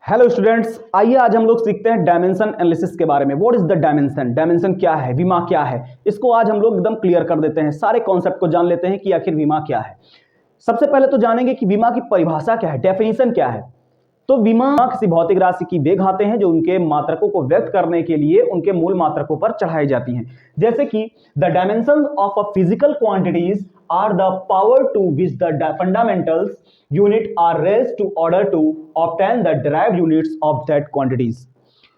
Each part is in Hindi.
हेलो स्टूडेंट्स, आइए आज हम लोग सीखते हैं डायमेंशन एनालिसिस के बारे में। What is the dimension? Dimension क्या है, विमा क्या है, इसको आज हम लोग एकदम क्लियर कर देते हैं। सारे कॉन्सेप्ट को जान लेते हैं कि आखिर विमा क्या है। सबसे पहले तो जानेंगे कि विमा की परिभाषा क्या है, डेफिनेशन क्या है। तो विमा किसी भौतिक राशि की वे खाते हैं जो उनके मात्रकों को व्यक्त करने के लिए उनके मूल मात्रकों पर चढ़ाई जाती हैं। जैसे कि the dimension of a physical quantities are the power to which the fundamentals unit are raised to order to obtain the derived units of that quantities.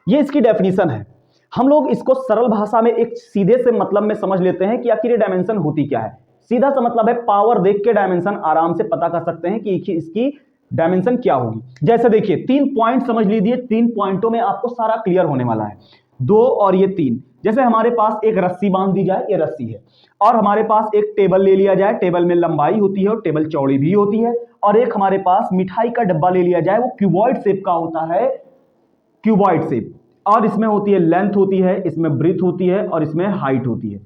ये इसकी डेफिनेशन है। हम लोग इसको सरल भाषा में एक सीधे से मतलब में समझ लेते हैं कि आखिर ये डायमेंशन होती क्या है। सीधा सा मतलब है, पावर देख के डायमेंशन आराम से पता कर सकते हैं कि इसकी डायमेंशन क्या होगी। जैसे देखिए, 3 पॉइंट समझ लीजिए, 3 पॉइंटों में आपको सारा क्लियर होने वाला है। 2 और ये 3। जैसे हमारे पास एक रस्सी बांध दी जाए, ये रस्सी है, और हमारे पास एक टेबल ले लिया जाए, टेबल में लंबाई होती है और टेबल चौड़ी भी होती है, और एक हमारे पास मिठाई का डब्बा ले लिया जाए, वो क्यूबॉइड शेप का होता है, क्यूबॉइड शेप, और इसमें होती है लेंथ होती है, इसमें ब्रीथ होती है और इसमें हाइट होती है।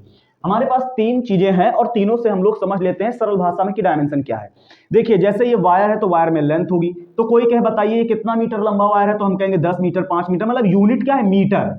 हमारे पास 3 चीजें हैं और तीनों से हम लोग समझ लेते हैं सरल भाषा में कि डायमेंशन क्या है। देखिए, जैसे ये वायर है तो वायर में लेंथ होगी, तो कोई कहे बताइए कितना मीटर लंबा वायर है, तो हम कहेंगे 10 मीटर, 5 मीटर, मतलब यूनिट क्या है, मीटर,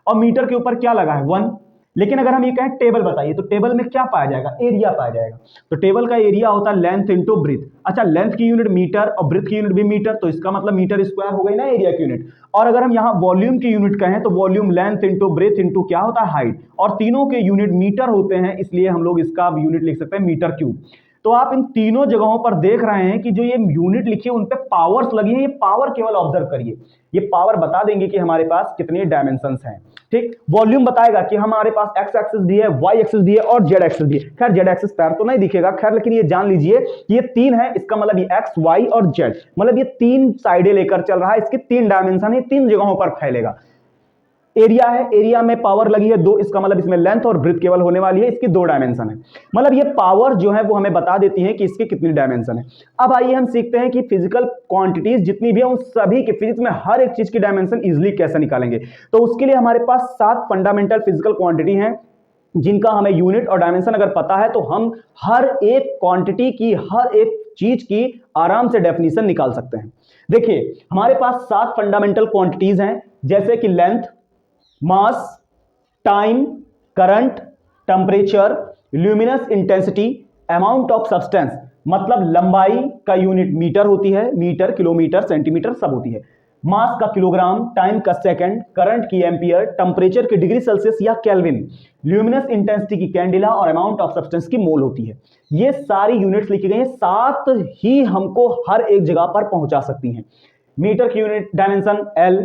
और मीटर के ऊपर क्या लगा है, 1। लेकिन अगर हम ये कहें टेबल बताइए, तो टेबल में क्या पाया जाएगा, एरिया पाया जाएगा। तो टेबल का एरिया होता है लेंथ इंटू ब्रीथ। अच्छा, लेंथ की यूनिट मीटर और ब्रीथ की यूनिट भी मीटर, तो इसका मतलब मीटर स्क्वायर हो गई ना एरिया की यूनिट। और अगर हम यहाँ वॉल्यूम की यूनिट कहें तो volume length into breadth into क्या होता है, हाइट, और तीनों के यूनिट मीटर होते हैं, इसलिए हम लोग इसका यूनिट लिख सकते हैं मीटर क्यूब। तो आप इन तीनों जगहों पर देख रहे हैं कि जो ये यूनिट लिखी है उन पे पावर्स लगी है। ये पावर केवल ऑब्जर्व करिए, ये पावर बता देंगे कि हमारे पास कितने डायमेंशंस हैं। ठीक, वॉल्यूम बताएगा कि हमारे पास एक्स एक्सिस भी है, वाई एक्सिस भी है और जेड एक्सिस भी है। खैर जेड एक्सिस पैर तो नहीं दिखेगा, खैर लेकिन ये जान लीजिए ये 3 है, इसका मतलब ये एक्स वाई और जेड, मतलब ये 3 साइडें लेकर चल रहा है, इसके 3 डायमेंशन है, 3 जगहों पर फैलेगा। एरिया है, एरिया में पावर लगी है 2, इसका मतलब इसमें लेंथ और ब्रीथ केवल होने वाली है, इसकी 2 डायमेंशन है। मतलब ये पावर जो है वो हमें बता देती है कि इसकी कितनी डायमेंशन है। अब आइए हम सीखते हैं कि फिजिकल क्वांटिटीज जितनी भी है उन सभी के, फिजिक्स में हर एक चीज की डायमेंशन इजिली कैसे निकालेंगे। तो उसके लिए हमारे पास 7 फंडामेंटल फिजिकल क्वांटिटी हैं जिनका हमें यूनिट और डायमेंशन अगर पता है तो हम हर एक क्वांटिटी की, हर एक चीज की आराम से डेफिनेशन निकाल सकते हैं। देखिए, हमारे पास 7 फंडामेंटल क्वांटिटीज हैं, जैसे कि length, mass, time, current, temperature, luminous intensity, amount of substance, मतलब लंबाई का यूनिट मीटर होती है, मीटर, किलोमीटर, सेंटीमीटर सब होती है, मास का किलोग्राम, टाइम का सेकंड, करंट की एम्पियर, टेम्परेचर की डिग्री सेल्सियस या केल्विन, ल्यूमिनस इंटेंसिटी की कैंडिला और अमाउंट ऑफ सब्सटेंस की मोल होती है। ये सारी यूनिट्स लिखी गई हैं, 7 ही हमको हर एक जगह पर पहुंचा सकती हैं। मीटर की यूनिट डायमेंशन एल,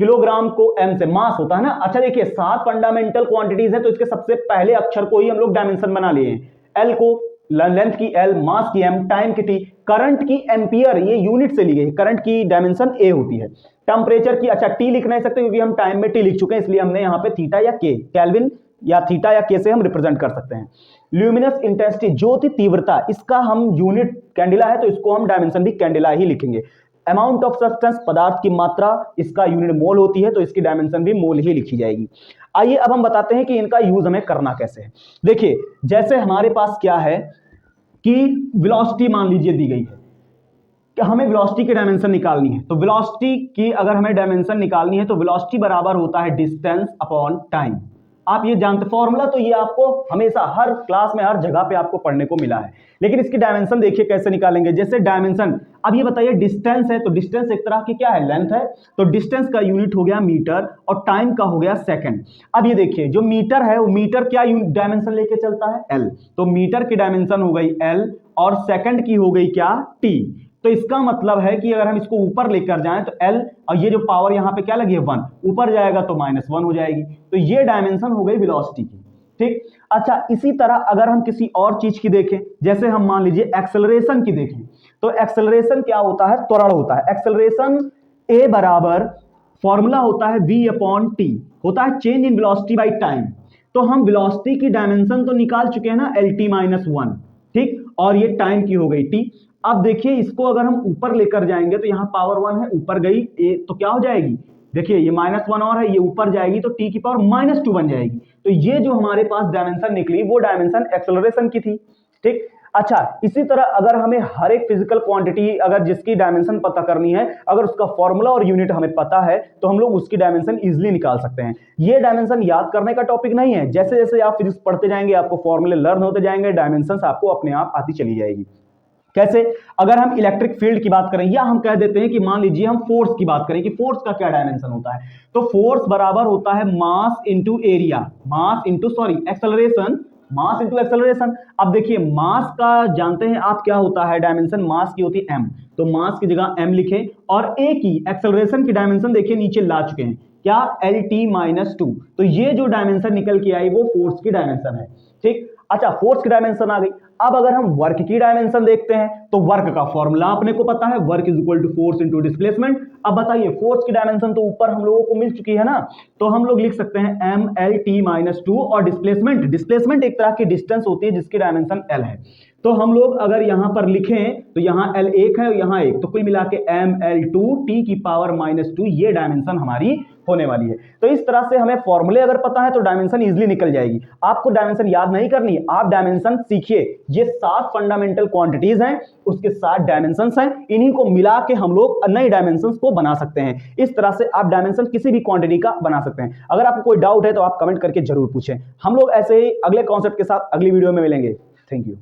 किलोग्राम को एम से, मास होता है ना। अच्छा देखिए, 7 फंडामेंटल क्वांटिटीज हैं तो इसके सबसे पहले अक्षर को ही हम लोग डायमेंशन बना लिए हैं। एल को, लेंथ की एल, मास की एम, टाइम की टी, करंट की एम्पियर, ये यूनिट से ली गई, करंट की डायमेंशन ए होती है। टेम्परेचर की, अच्छा टी लिख नहीं सकते क्योंकि हम टाइम में टी लिख चुके हैं, इसलिए हमने यहां पे थीटा या के, केल्विन या थीटा या के से हम रिप्रेजेंट कर सकते हैं। ल्यूमिनस इंटेंसिटी, ज्योति तीव्रता, इसका हम यूनिट कैंडिला है तो इसको हम डायमेंशन भी कैंडिला ही लिखेंगे। अमाउंट ऑफ सब्सटेंस, पदार्थ की मात्रा, इसका यूनिट मोल होती है तो इसकी डायमेंशन भी मोल ही लिखी जाएगी। आइए अब हम बताते हैं कि इनका यूज हमें करना कैसे है। देखिए, जैसे हमारे पास क्या है कि वेलोसिटी मान लीजिए दी गई है कि हमें वेलोसिटी की डायमेंशन निकालनी है, तो वेलोसिटी की अगर हमें डायमेंशन निकालनी है तो वेलोसिटी बराबर होता है डिस्टेंस अपॉन टाइम। आप ये जानते, फॉर्मूला तो ये आपको हमेशा हर क्लास में हर जगह पे आपको पढ़ने को मिला है, लेकिन इसकी डायमेंशन देखिए कैसे निकालेंगे। जैसे डायमेंशन, अब ये बताइए डिस्टेंस है तो डिस्टेंस एक तरह की क्या है, लेंथ है, तो डिस्टेंस का यूनिट हो गया मीटर और टाइम का हो गया सेकंड। अब ये देखिए, जो मीटर है वो मीटर क्या डायमेंशन लेके चलता है, एल, तो मीटर की डायमेंशन हो गई एल और सेकंड की हो गई क्या, टी। तो इसका मतलब है कि अगर हम इसको ऊपर लेकर जाएं तो L, और ये जो पावर यहां पे क्या लगी है 1, ऊपर जाएगा तो -1 हो जाएगी। तो ये डायमेंशन हो गई वेलोसिटी की। ठीक, अच्छा इसी तरह अगर हम किसी और चीज की देखें, जैसे हम मान लीजिए एक्सेलरेशन की देखें, तो एक्सेलरेशन क्या होता है, त्वरण होता है। एक्सेलरेशन A बराबर फॉर्मूला होता है V/T, होता है change in velocity by time. तो हम वेलोसिटी की डायमेंशन तो निकाल चुके हैं ना, LT-1, ठीक, और ये टाइम की हो गई T। अब देखिए, इसको अगर हम ऊपर लेकर जाएंगे तो यहाँ पावर 1 है, ऊपर गई ए तो क्या हो जाएगी, देखिए ये -1 और है, ये ऊपर जाएगी तो टी की पावर -2 बन जाएगी। तो ये जो हमारे पास डायमेंशन निकली वो डायमेंशन एक्सेलरेशन की थी। ठीक, अच्छा, इसी तरह अगर हमें हर एक फिजिकल क्वांटिटी अगर जिसकी डायमेंशन पता करनी है, अगर उसका फॉर्मूला और यूनिट हमें पता है तो हम लोग उसकी डायमेंशन इजीली निकाल सकते हैं। ये डायमेंशन याद करने का टॉपिक नहीं है, जैसे जैसे आप फिजिक्स पढ़ते जाएंगे आपको फॉर्मूले लर्न होते जाएंगे, डायमेंशन आपको अपने आप आती चली जाएगी। कैसे? अगर हम इलेक्ट्रिक फील्ड की बात करें या हम कह देते हैं कि मान लीजिए हम फोर्स की बात करें कि फोर्स का क्या डायमेंशन होता है, तो फोर्स बराबर होता है mass into area, mass into sorry acceleration, mass into acceleration. अब देखिए मास का जानते हैं आप क्या होता है डायमेंशन, मास की होती है m, तो मास की जगह m लिखें और a की एक्सेलरेशन की डायमेंशन देखिए नीचे ला चुके हैं क्या, LT-2। तो ये जो डायमेंशन निकल के आई वो फोर्स की डायमेंशन है। ठीक, अच्छा फोर्स की डायमेंशन आ गई। अब अगर हम वर्क की डायमेंशन देखते हैं तो वर्क का फॉर्मूला अपने को पता है, work is equal to force into displacement. अब बताइए फोर्स की डायमेंशन तो ऊपर हम लोगों को मिल चुकी है ना, तो हम लोग लिख सकते हैं MLT-2 और डिस्प्लेसमेंट, डिस्प्लेसमेंट एक तरह की डिस्टेंस होती है जिसकी डायमेंशन L है। तो हम लोग अगर यहां पर लिखें तो यहां L एक है और यहां एक, तो कुल मिला के ML2T⁻², ये डायमेंशन हमारी होने वाली है। तो इस तरह से हमें फॉर्मूले अगर पता है तो डायमेंशन इजीली निकल जाएगी। आपको डायमेंशन याद नहीं करनी, आप डायमेंशन सीखिए। ये 7 फंडामेंटल क्वांटिटीज हैं, उसके 7 डायमेंशंस हैं, इन्हीं को मिला के हम लोग नई डायमेंशंस को बना सकते हैं। इस तरह से आप डायमेंशन किसी भी क्वांटिटी का बना सकते हैं। अगर आपको कोई डाउट है तो आप कमेंट करके जरूर पूछें। हम लोग ऐसे ही अगले कॉन्सेप्ट के साथ अगली वीडियो में मिलेंगे। Thank you.